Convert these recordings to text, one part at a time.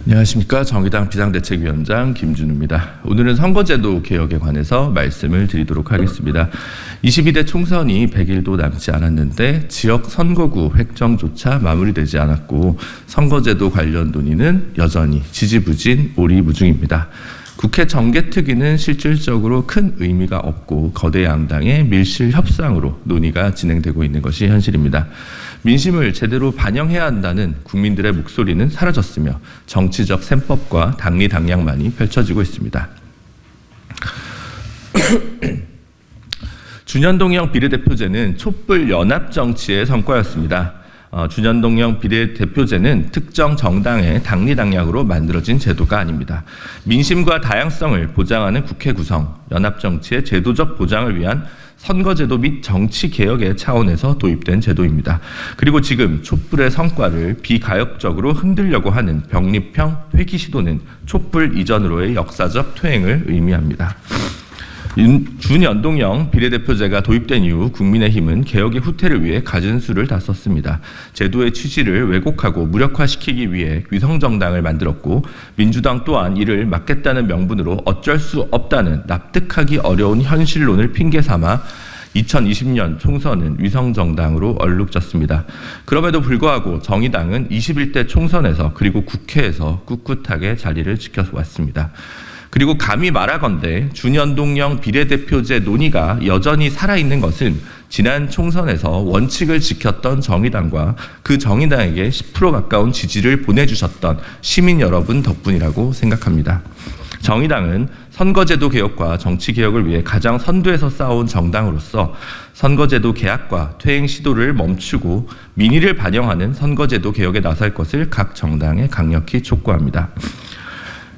안녕하십니까. 정의당 비상대책위원장 김준우입니다. 오늘은 선거제도 개혁에 관해서 말씀을 드리도록 하겠습니다. 22대 총선이 100일도 남지 않았는데 지역 선거구 획정조차 마무리되지 않았고 선거제도 관련 논의는 여전히 지지부진 오리무중입니다. 국회 정개특위는 실질적으로 큰 의미가 없고 거대 양당의 밀실 협상으로 논의가 진행되고 있는 것이 현실입니다. 민심을 제대로 반영해야 한다는 국민들의 목소리는 사라졌으며 정치적 셈법과 당리당략만이 펼쳐지고 있습니다. 준연동형 비례대표제는 촛불 연합 정치의 성과였습니다. 준연동형 비례대표제는 특정 정당의 당리당략으로 만들어진 제도가 아닙니다. 민심과 다양성을 보장하는 국회 구성, 연합정치의 제도적 보장을 위한 선거제도 및 정치개혁의 차원에서 도입된 제도입니다. 그리고 지금 촛불의 성과를 비가역적으로 흔들려고 하는 병립형 회귀 시도는 촛불 이전으로의 역사적 퇴행을 의미합니다. 준연동형 비례대표제가 도입된 이후 국민의힘은 개혁의 후퇴를 위해 갖은 수를 다 썼습니다. 제도의 취지를 왜곡하고 무력화시키기 위해 위성정당을 만들었고 민주당 또한 이를 막겠다는 명분으로 어쩔 수 없다는 납득하기 어려운 현실론을 핑계삼아 2020년 총선은 위성정당으로 얼룩졌습니다. 그럼에도 불구하고 정의당은 21대 총선에서 그리고 국회에서 꿋꿋하게 자리를 지켜왔습니다. 그리고 감히 말하건대 준연동형 비례대표제 논의가 여전히 살아있는 것은 지난 총선에서 원칙을 지켰던 정의당과 그 정의당에게 10% 가까운 지지를 보내주셨던 시민 여러분 덕분이라고 생각합니다. 정의당은 선거제도 개혁과 정치개혁을 위해 가장 선두에서 싸운 정당으로서 선거제도 개혁과 퇴행 시도를 멈추고 민의를 반영하는 선거제도 개혁에 나설 것을 각 정당에 강력히 촉구합니다.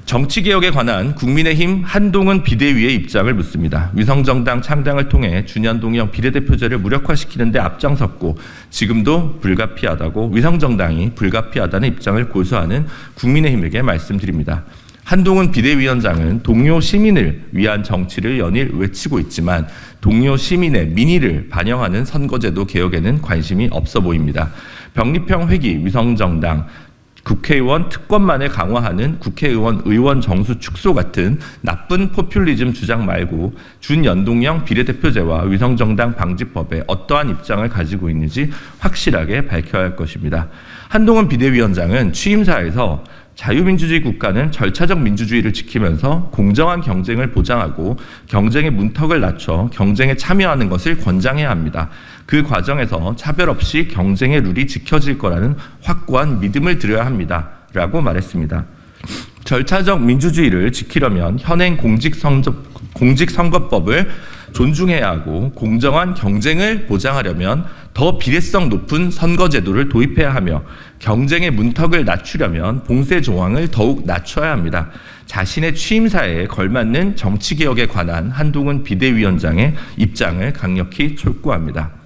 정치개혁에 관한 국민의힘 한동훈 비대위의 입장을 묻습니다. 위성정당 창당을 통해 준연동형 비례대표제를 무력화시키는 데 앞장섰고 지금도 불가피하다고 위성정당이 불가피하다는 입장을 고수하는 국민의힘에게 말씀드립니다. 한동훈 비대위원장은 동료 시민을 위한 정치를 연일 외치고 있지만 동료 시민의 민의를 반영하는 선거제도 개혁에는 관심이 없어 보입니다. 병립형 회귀 위성정당, 국회의원 특권만을 강화하는 국회의원 의원 정수 축소 같은 나쁜 포퓰리즘 주장 말고 준연동형 비례대표제와 위성정당 방지법에 어떠한 입장을 가지고 있는지 확실하게 밝혀야 할 것입니다. 한동훈 비대위원장은 취임사에서 자유민주주의 국가는 절차적 민주주의를 지키면서 공정한 경쟁을 보장하고 경쟁의 문턱을 낮춰 경쟁에 참여하는 것을 권장해야 합니다. 그 과정에서 차별 없이 경쟁의 룰이 지켜질 거라는 확고한 믿음을 드려야 합니다. 라고 말했습니다. 절차적 민주주의를 지키려면 현행 공직선거법을 존중해야 하고 공정한 경쟁을 보장하려면 더 비례성 높은 선거제도를 도입해야 하며 경쟁의 문턱을 낮추려면 봉쇄 조항을 더욱 낮춰야 합니다. 자신의 취임사에 걸맞는 정치개혁에 관한 한동훈 비대위원장의 입장을 강력히 촉구합니다.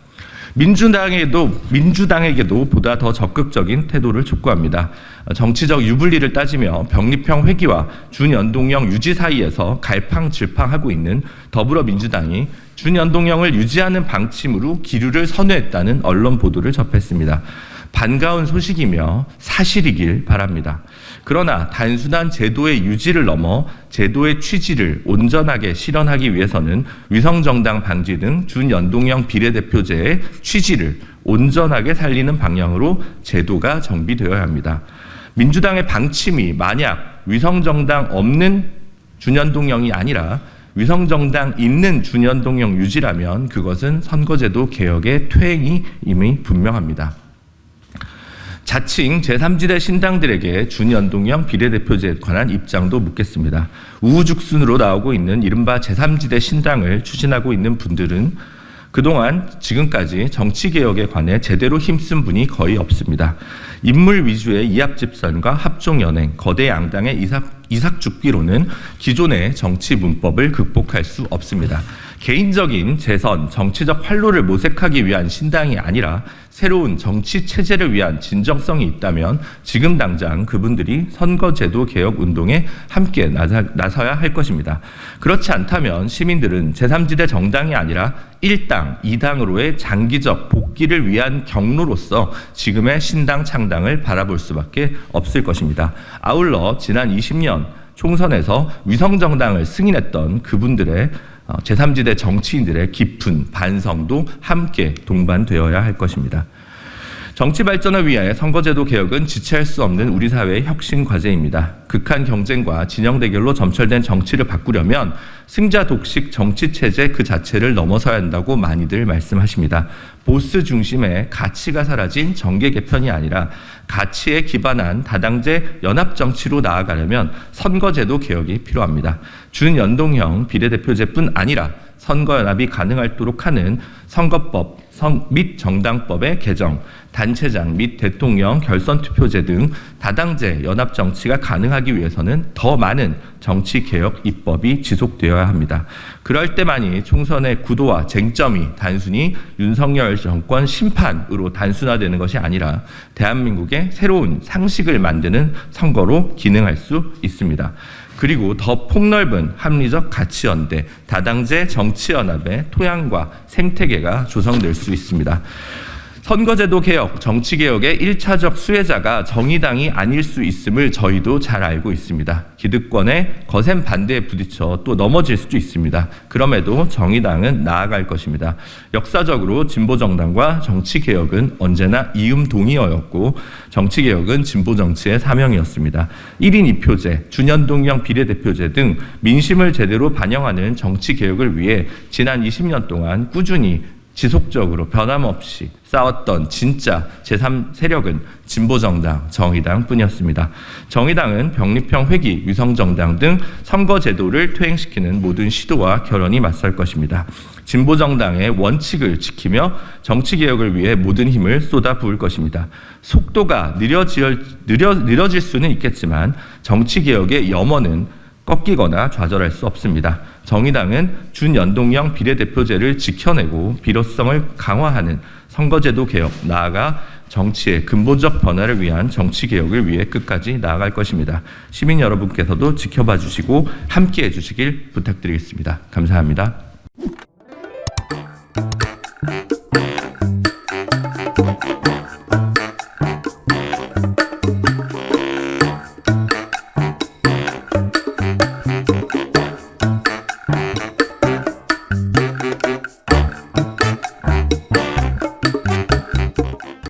민주당에게도 보다 더 적극적인 태도를 촉구합니다. 정치적 유불리를 따지며 병립형 회귀와 준연동형 유지 사이에서 갈팡질팡하고 있는 더불어민주당이 준연동형을 유지하는 방침으로 기류를 선회했다는 언론 보도를 접했습니다. 반가운 소식이며 사실이길 바랍니다. 그러나 단순한 제도의 유지를 넘어 제도의 취지를 온전하게 실현하기 위해서는 위성정당 방지 등 준연동형 비례대표제의 취지를 온전하게 살리는 방향으로 제도가 정비되어야 합니다. 민주당의 방침이 만약 위성정당 없는 준연동형이 아니라 위성정당 있는 준연동형 유지라면 그것은 선거제도 개혁의 퇴행이 이미 분명합니다. 자칭 제3지대 신당들에게 준연동형 비례대표제에 관한 입장도 묻겠습니다. 우후죽순으로 나오고 있는 이른바 제3지대 신당을 추진하고 있는 분들은 그동안 지금까지 정치개혁에 관해 제대로 힘쓴 분이 거의 없습니다. 인물 위주의 이합집산과 합종연행, 거대 양당의 이삭죽기로는 기존의 정치 문법을 극복할 수 없습니다. 개인적인 재선, 정치적 활로를 모색하기 위한 신당이 아니라 새로운 정치 체제를 위한 진정성이 있다면 지금 당장 그분들이 선거제도 개혁 운동에 함께 나서야 할 것입니다. 그렇지 않다면 시민들은 제3지대 정당이 아니라 1당, 2당으로의 장기적 복귀를 위한 경로로서 지금의 신당 창당을 바라볼 수밖에 없을 것입니다. 아울러 지난 20년 총선에서 위성정당을 승인했던 그분들의 제3지대 정치인들의 깊은 반성도 함께 동반되어야 할 것입니다. 정치 발전을 위해 선거제도 개혁은 지체할 수 없는 우리 사회의 혁신 과제입니다. 극한 경쟁과 진영 대결로 점철된 정치를 바꾸려면 승자 독식 정치 체제 그 자체를 넘어서야 한다고 많이들 말씀하십니다. 보스 중심의 가치가 사라진 정계 개편이 아니라 가치에 기반한 다당제 연합 정치로 나아가려면 선거제도 개혁이 필요합니다. 준연동형 비례대표제뿐 아니라 선거연합이 가능하도록 하는 선거법 및 정당법의 개정, 단체장 및 대통령 결선투표제 등 다당제 연합정치가 가능하기 위해서는 더 많은 정치개혁 입법이 지속되어야 합니다. 그럴 때만이 총선의 구도와 쟁점이 단순히 윤석열 정권 심판으로 단순화되는 것이 아니라 대한민국의 새로운 상식을 만드는 선거로 기능할 수 있습니다. 그리고 더 폭넓은 합리적 가치연대, 다당제 정치연합의 토양과 생태계가 조성될 수 있습니다. 선거제도 개혁, 정치개혁의 1차적 수혜자가 정의당이 아닐 수 있음을 저희도 잘 알고 있습니다. 기득권의 거센 반대에 부딪혀 또 넘어질 수도 있습니다. 그럼에도 정의당은 나아갈 것입니다. 역사적으로 진보정당과 정치개혁은 언제나 이음동의어였고 정치개혁은 진보정치의 사명이었습니다. 1인 2표제, 준연동형 비례대표제 등 민심을 제대로 반영하는 정치개혁을 위해 지난 20년 동안 꾸준히 지속적으로 변함없이 싸웠던 진짜 제3세력은 진보정당, 정의당 뿐이었습니다. 정의당은 병립형 회기, 위성정당 등 선거제도를 퇴행시키는 모든 시도와 결연히 맞설 것입니다. 진보정당의 원칙을 지키며 정치개혁을 위해 모든 힘을 쏟아부을 것입니다. 속도가 느려질 수는 있겠지만 정치개혁의 염원은 꺾이거나 좌절할 수 없습니다. 정의당은 준연동형 비례대표제를 지켜내고 비로성을 강화하는 선거제도 개혁, 나아가 정치의 근본적 변화를 위한 정치개혁을 위해 끝까지 나아갈 것입니다. 시민 여러분께서도 지켜봐 주시고 함께해 주시길 부탁드리겠습니다. 감사합니다.